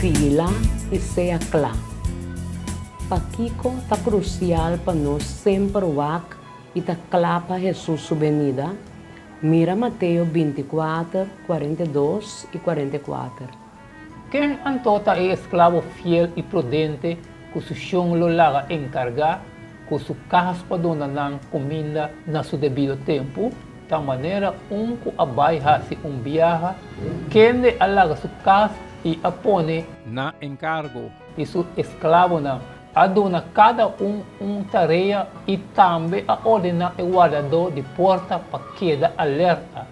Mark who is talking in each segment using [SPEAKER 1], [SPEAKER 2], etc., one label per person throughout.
[SPEAKER 1] fila e seja clara. Paquico está crucial para nós sempre wak e está claro para Jesus sua venida. Mira Mateus 24, 42 e 44.
[SPEAKER 2] Quem antota é escravo fiel e prudente, cujo chão lo laga encargar, cujo carras para donar comida na seu devido tempo, da maneira que abai hasi viaja, quem de alaga sua casa e apone
[SPEAKER 3] na encargo.
[SPEAKER 2] E seu escravo aduna cada tarefa e também a ordena o guardador de porta para quedar alerta.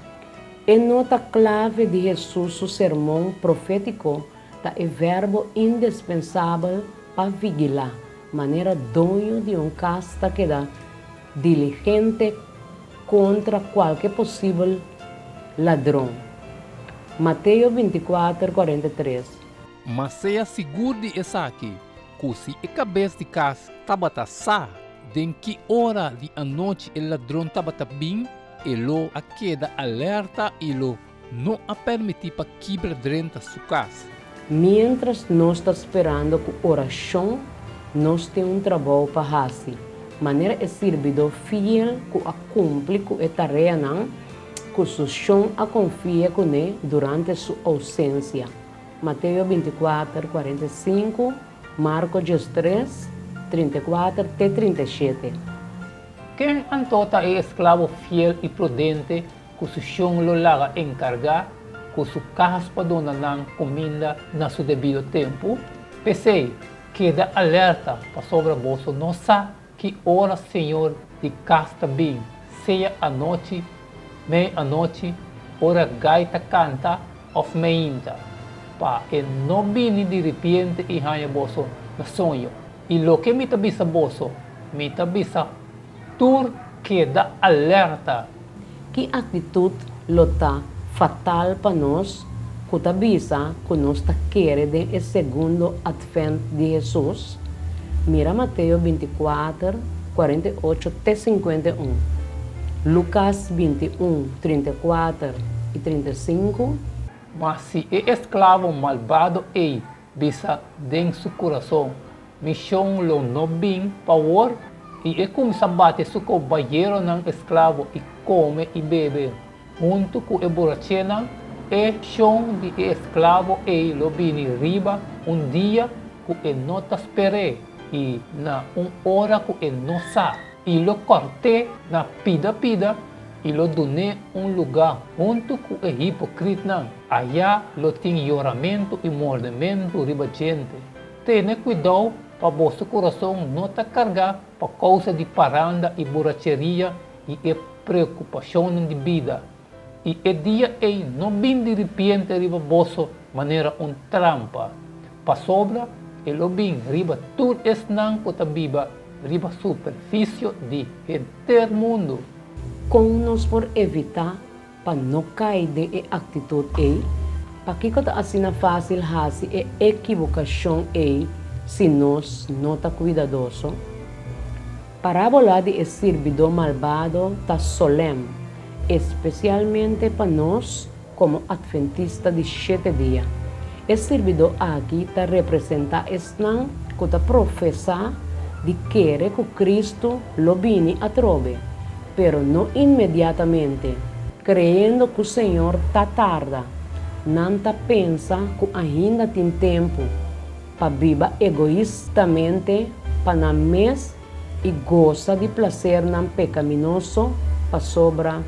[SPEAKER 1] E nota clave de Jesus, o sermão profético, é verbo indispensável para vigilar, maneira dono de casa que dá diligente contra qualquer possível ladrão. Mateus 24, 43.
[SPEAKER 3] Mas seja seguro de essa aqui, que se a cabeça de casa tabata sa, de que hora de a noite o ladrão tabata bem, ele a queda alerta e ele não a permitir para quebrar dentro da sua casa.
[SPEAKER 1] Mientras nós estamos esperando com oração, nós temos um trabalho para fazer. Maneira é servidor fiel que a cumpre com a tarefa, que o chão a confia com ele durante sua ausência. Mateus 24, 45, Marcos 13, 34 até 37.
[SPEAKER 2] Quem antota é escravo fiel e prudente, cujo chão lo laga encargar, cujo carras para donar comida na seu devido tempo, pensei, queda alerta para sobre a bolsa nossa, que hora Senhor de casta bem, seja a noite, meia-noite, hora gaita canta, of meinta, para que não vini de repente e hanha bolso na sonho. E lo que me tabisa bolso, me tabisa tur queda alerta.
[SPEAKER 1] Que atitude lota fatal para nós, que tabisa que nós está querendo o segundo advento de Jesus? Mira Mateus 24, 48 até 51. Lucas 21, 34 e 35.
[SPEAKER 2] Mas se é escravo malvado e bisa dentro seu coração, missão lo não bem power e é como sabate seu companheiro ng escravo e come e bebe, junto com o borrachena, é chão de escravo e lo bini riba dia que não te espere e na hora que não sa e lo corte na pida e lo dune lugar junto com o hipocrita. Allá lo tem lloramento e mordimento riba gente. Tenha cuidado para vosso coração não te carregar por causa de paranda e borracheria e preocupação de vida. E o dia não vem de repente riba vosso maneira trampa. Para sobra, ele vem riba tudo esnang que viva riba superfície de inteiro mundo.
[SPEAKER 1] Como nós por evitar para não cair de atitude para que assim fácil fazer equivocação se nós não está cuidadoso. Parábola de servidor malvado está solene, especialmente para nós como adventistas de 7 dias. O servidor aqui está representa esnan que está professa de querer que Cristo lo vini a trove, pero não imediatamente, crendo que o Senhor está tarda. Não pensa que ainda tem tempo para viver egoístamente para mês e goza de prazer não pecaminoso para sobra.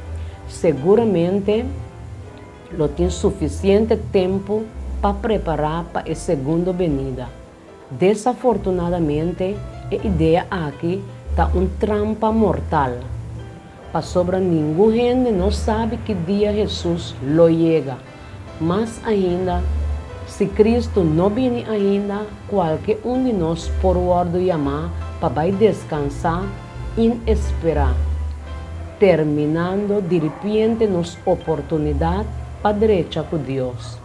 [SPEAKER 1] Seguramente, lo tem suficiente tempo para preparar para a segunda venida. Desafortunadamente, a ideia aqui está trampa mortal. Para sobra nenhum gente não sabe que dia Jesus lo chega. Mas ainda, se Cristo não vier ainda, qualquer de nós por ordem chamar para vai descansar e esperar, terminando de repente nos oportunidade para direita com Deus.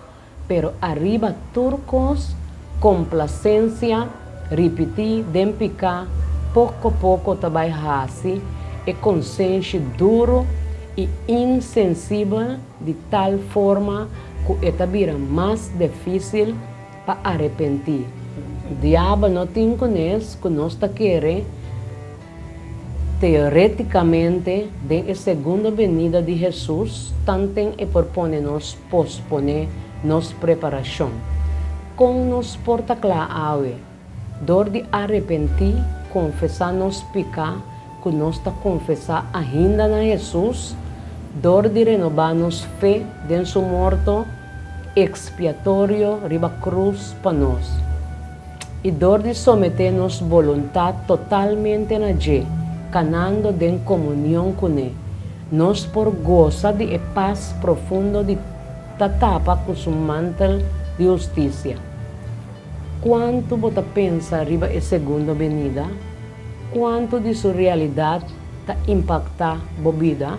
[SPEAKER 1] Pero arriba turcos, complacência, repetir, dempicar, pouco a pouco também assim, e consciência duro e insensível de tal forma que vira mais difícil para arrepentir. Diabo não tem conhece que nós está querendo teoreticamente de segunda venida de Jesus, tantem e propõe nos posponer nos preparação. Com nos porta claro, dor de arrepentir, confessar nos pecar, que nós está confessar ainda na Jesus, dor de renovar nos fé de seu morto expiatório riba cruz para nós. E dor de someter nos vontade totalmente na G, canando de comunhão com Ele. Nós por goza de paz profundo de tatapa com seu mantel de justiça. Quanto você pensa riba a segunda venida? Quanto de sua realidade está impacta a vida?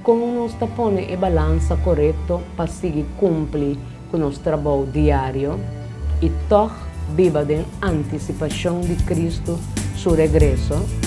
[SPEAKER 1] Como nós está pondo a balança correta para seguir cumprir com nosso trabalho diário e viva de antecipação de Cristo, seu regresso.